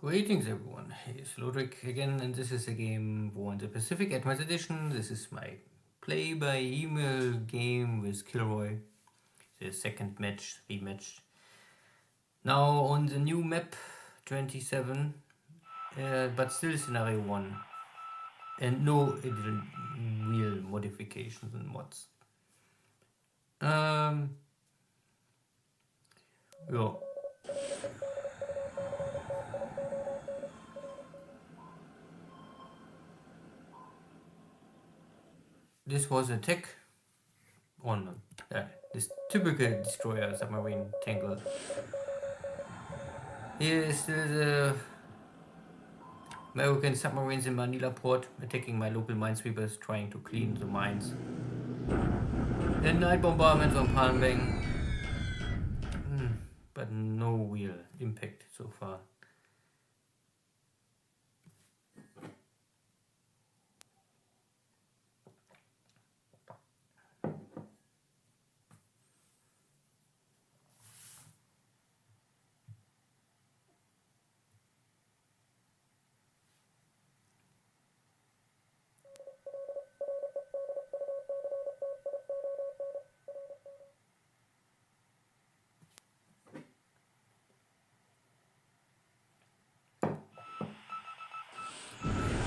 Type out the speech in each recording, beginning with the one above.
Greetings everyone, it's Ludwig again, and this is a game War in the Pacific Advanced Edition. This is my play by email game with KilRoy, the second match, rematch. Now on the new map 27, but still scenario 1, and no real modifications and mods. Yeah. This was a tech on this typical destroyer submarine tangle. Here is the American submarines in Manila port attacking my local minesweepers, trying to clean the mines. The night bombardment from Palm Bank, but no real impact so far.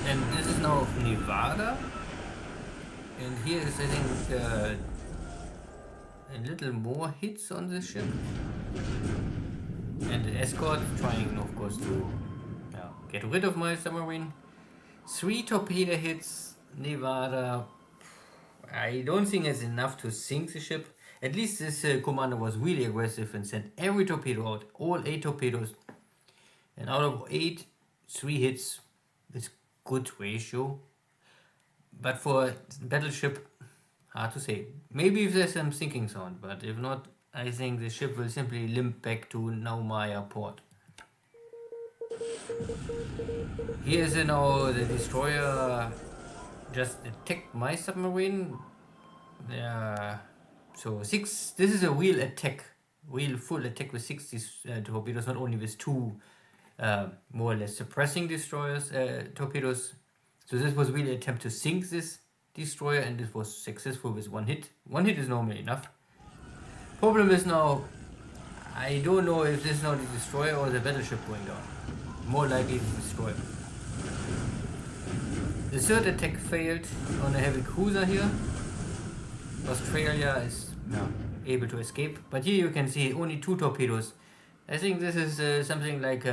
And this is now Nevada, and here is, I think, a little more hits on the ship, and the escort trying, of course, to get rid of my submarine. 3 torpedo hits, Nevada. I don't think it's enough to sink the ship. At least this commander was really aggressive and sent every torpedo out, all 8 torpedoes, and out of 8, 3 hits is good ratio, but for battleship, hard to say. Maybe if there's some sinking sound, but if not, I think the ship will simply limp back to Naumaya port. Here's now the destroyer just attacked my submarine. So 6. This is a real attack, real full attack with 6 torpedoes, not only with 2 more or less suppressing destroyers, torpedoes. So this was really an attempt to sink this destroyer, and it was successful with 1 hit. 1 hit is normally enough. Problem is now, I don't know if this is now the destroyer or the battleship going down. More likely the destroyer. The 3rd attack failed on a heavy cruiser here. Australia is able to escape, but here you can see only 2 torpedoes. I think this is something like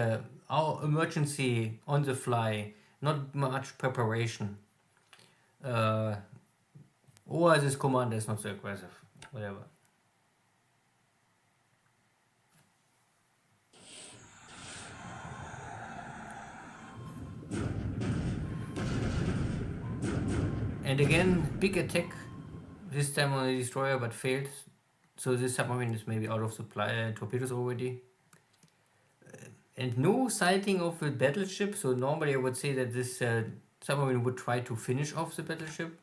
our emergency on the fly, not much preparation. Or this commander is not so aggressive, whatever. And again, big attack, this time on the destroyer, but failed. So this submarine is maybe out of supply torpedoes already. And no sighting of a battleship, so normally I would say that this submarine would try to finish off the battleship.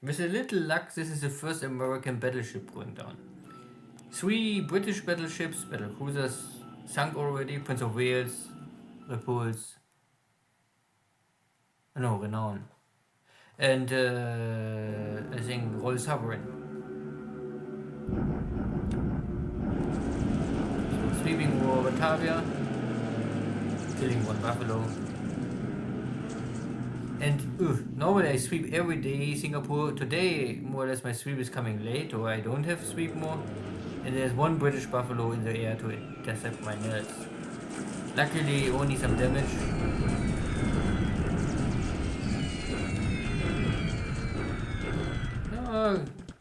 With a little luck, this is the first American battleship going down. 3 British battleships, battlecruisers, sunk already. Prince of Wales, Repulse, no, Renown, and I think Royal Sovereign. So sweeping war Batavia, killing 1 buffalo. And normally I sweep every day Singapore. Today, more or less, my sweep is coming late, or I don't have sweep more. And there's 1 British buffalo in the air to intercept my nets. Luckily, only some damage.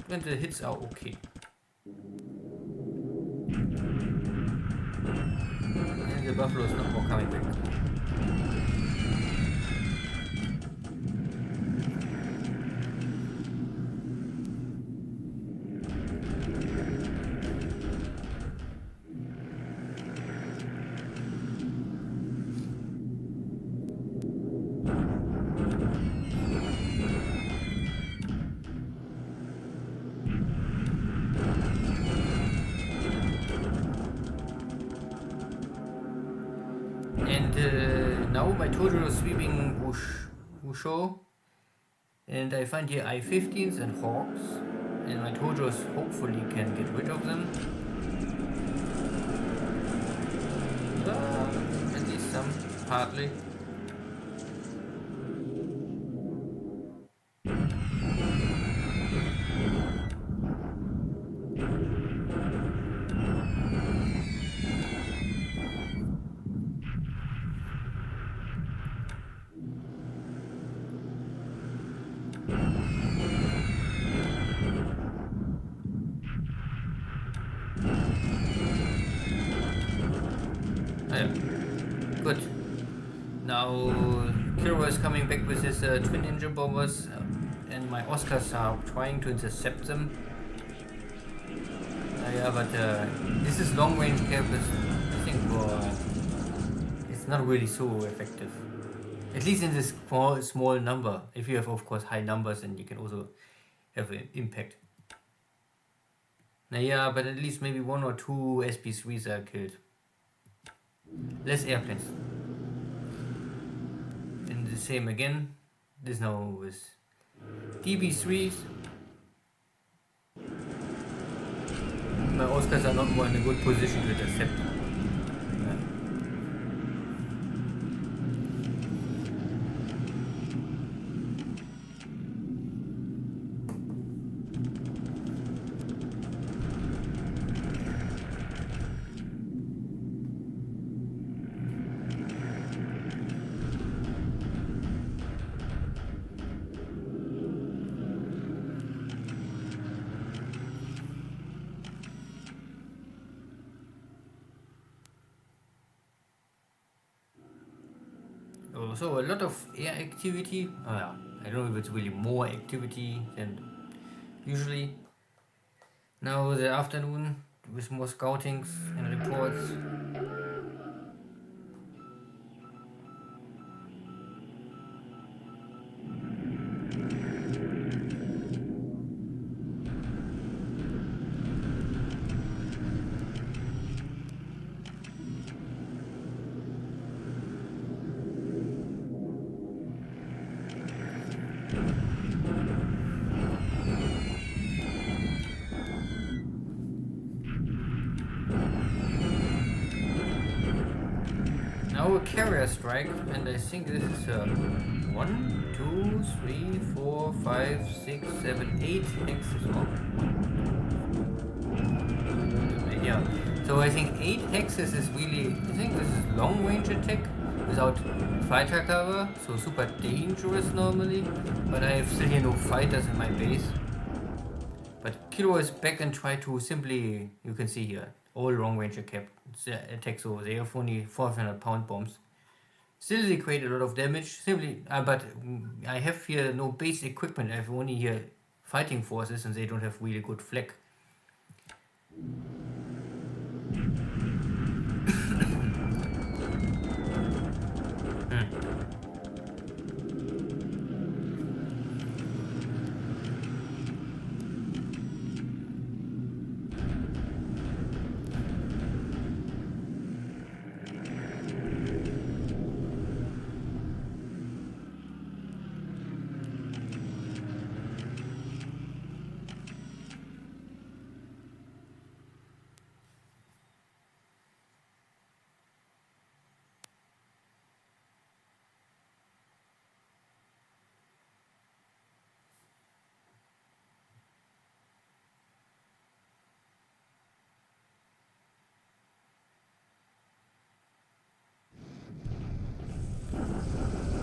And the hits are okay. And the buffalo is not more coming back. now my total is sweeping Wusho, and I find here I-15s and Hawks, and my Tojos hopefully can get rid of them. At least some, partly. Good. Now KilRoy is coming back with his twin engine bombers, and my Oscars are trying to intercept them. Yeah, but this is long range cap. I think it's not really so effective. At least in this small number. If you have, of course, high numbers, then you can also have an impact. Yeah, but at least maybe 1 or 2 SP3s are killed. Less airplanes. And the same again. This now with DB3s. My Oscars are not more in a good position to intercept. So a lot of air activity. I don't know if it's really more activity than usually. Now the afternoon with more scoutings and reports. Now a carrier strike, and I think this is 1, 2, 3, 4, 5, 6, 7, 8 hexes. Yeah, so I think 8 hexes is really, I think this is long range attack without fighter cover, so super dangerous normally, but I have still here no fighters in my base. But KilRoy is back and try to simply, you can see here, all long range attacks over. They have only 400 pound bombs. Still they create a lot of damage, simply, but I have here no base equipment. I have only here fighting forces and they don't have really good flak.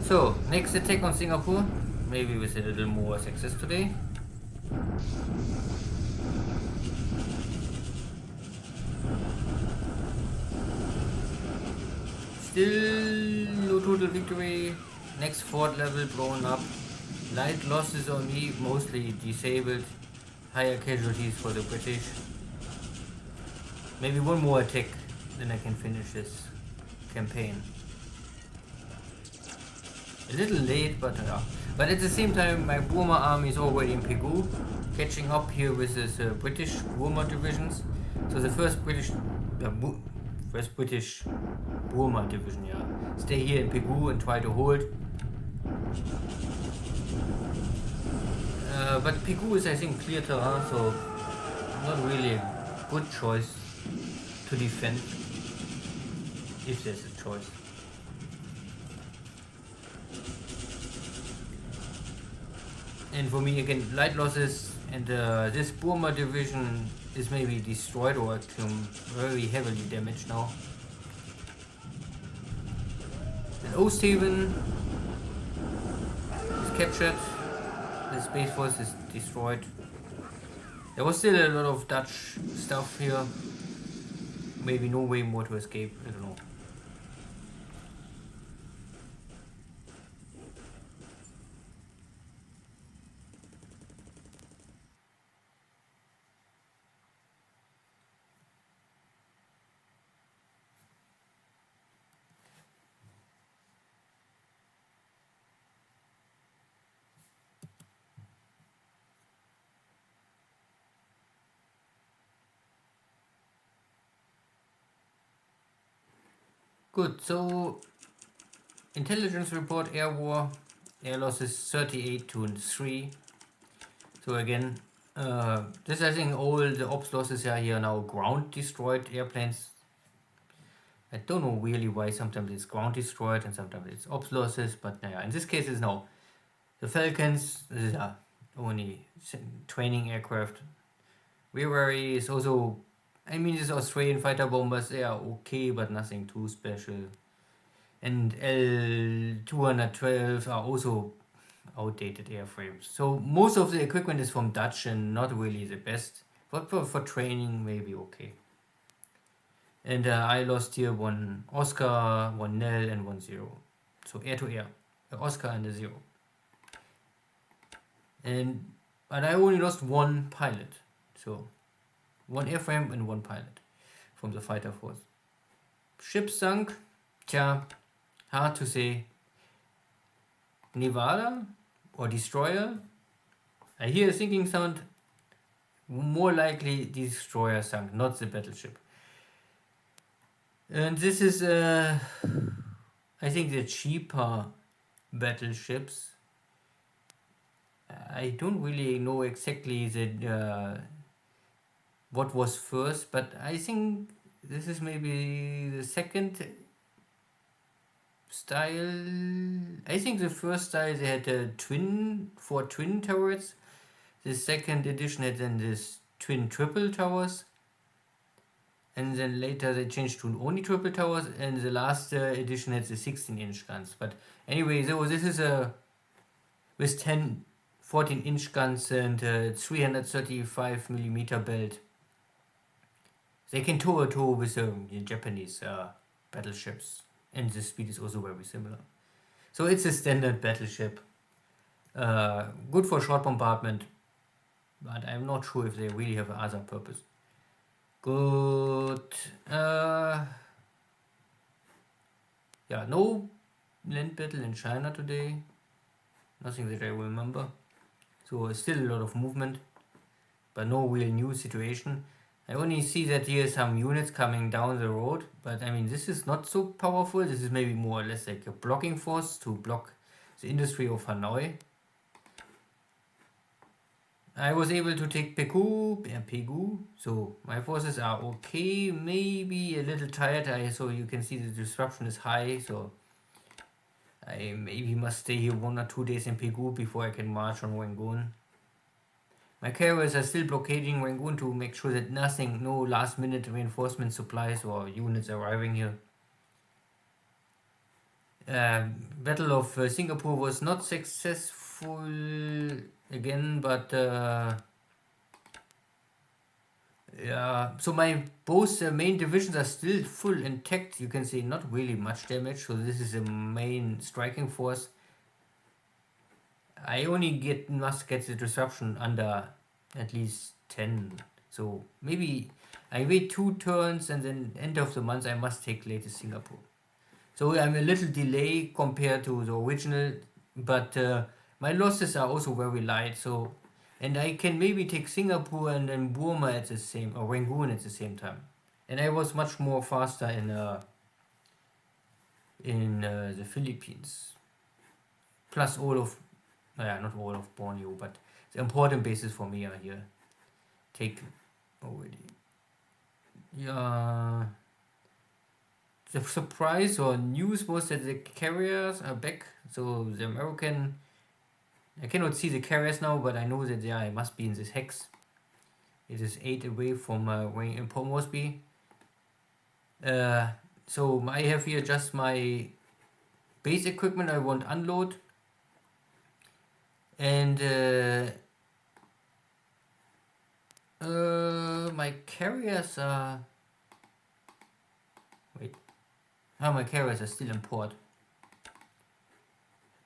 So, next attack on Singapore, maybe with a little more success today. Still no total victory, next fort level blown up, light losses on me, mostly disabled, higher casualties for the British. Maybe one more attack, then I can finish this campaign. A little late, but at the same time my Burma army is already in Pegu, catching up here with this British Burma divisions. So the first West British Burma division, yeah. Stay here in Pegu and try to hold. But Pegu is, I think, clear terrain, so not really a good choice to defend, if there's a choice. And for me, again, light losses, and this Burma division is maybe destroyed or very heavily damaged now. And Osthaven is captured. The Space Force is destroyed. There was still a lot of Dutch stuff here. Maybe no way more to escape, I don't know. Good, so intelligence report, air war, air losses 38 to 3. So again, this, I think all the ops losses are here now ground destroyed airplanes. I don't know really why sometimes it's ground destroyed and sometimes it's ops losses, but yeah, in this case it's now the Falcons, these are only training aircraft. Weirari is also, I mean, these Australian fighter bombers, they are okay, but nothing too special. And L212 are also outdated airframes. So most of the equipment is from Dutch and not really the best, but for training maybe okay. And I lost here one Oscar, one Nell, and one Zero. So air to air, a Oscar and a Zero. But I only lost one pilot, so one airframe and one pilot from the fighter force. Ship sunk, hard to say. Nevada or destroyer? I hear a sinking sound. More likely destroyer sunk, not the battleship. And this is, I think, the cheaper battleships. I don't really know exactly what was first, but I think this is maybe the second style. I think the first style they had four twin turrets. The second edition had then this twin triple towers. And then later they changed to only triple towers, and the last edition had the 16-inch guns. But anyway, so this is with 14-inch guns and 335 millimeter belt. They can toe-to-toe with the Japanese battleships, and the speed is also very similar. So it's a standard battleship. Good for short bombardment, but I'm not sure if they really have other purpose. Good. Yeah, no land battle in China today. Nothing that I remember. So still a lot of movement, but no real new situation. I only see that here some units coming down the road, but I mean, this is not so powerful. This is maybe more or less like a blocking force to block the industry of Hanoi. I was able to take Pegu, so my forces are okay, maybe a little tired, so you can see the disruption is high, so I maybe must stay here 1 or 2 days in Pegu before I can march on Rangoon. My carriers are still blockading Rangoon to make sure that no last minute reinforcement supplies or units arriving here. Battle of Singapore was not successful again, but yeah, so my both main divisions are still full intact. You can see not really much damage, so this is the main striking force. I only must get the disruption under at least 10, so maybe I wait 2 turns and then end of the month I must take latest Singapore. So I'm a little delay compared to the original, but my losses are also very light, so, and I can maybe take Singapore and then Burma at the same, or Rangoon at the same time. And I was much more faster in the Philippines. Plus all of, not all of Borneo, but the important bases for me are here taken already. Yeah. The surprise or news was that the carriers are back. So the American, I cannot see the carriers now, but I know that I must be in this hex. It is 8 away from way in Port Moresby. So I have here just my base equipment I want unload. And my carriers are... Wait. Oh, my carriers are still in port.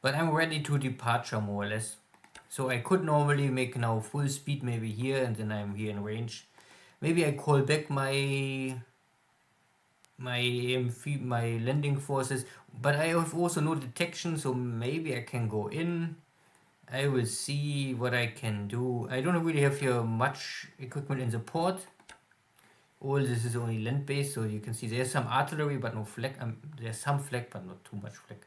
But I'm ready to departure more or less. So I could normally make now full speed maybe here and then I'm here in range. Maybe I call back my landing forces, but I have also no detection, so maybe I can go in. I will see what I can do. I don't really have here much equipment in the port. All this is only land based, so you can see there's some artillery but no flag. There's some flag but not too much flag.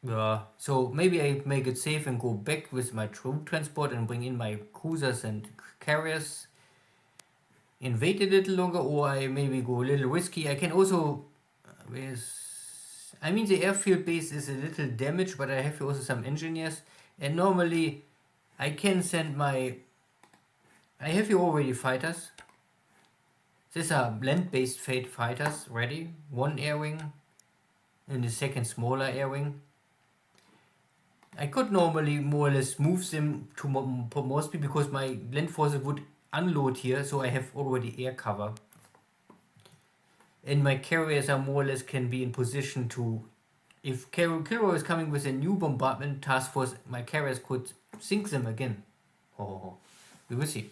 Yeah, so maybe I make it safe and go back with my troop transport and bring in my cruisers and carriers. Invade a little longer, or I maybe go a little risky. I can also... I mean, the airfield base is a little damaged, but I have also some engineers. And normally I can send my... I have here already fighters. These are land-based fighters ready. One air wing and the second smaller air wing. I could normally more or less move them to Port Moresby because my land forces would unload here, so I have already air cover. And my carriers are more or less can be in position to... If KilRoy is coming with a new bombardment task force, my carriers could sink them again. Oh, we will see.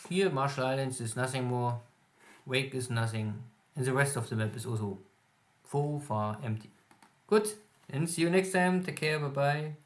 Here, Marshall Islands is nothing more. Wake is nothing. And the rest of the map is also so far empty. Good, and see you next time. Take care, bye bye.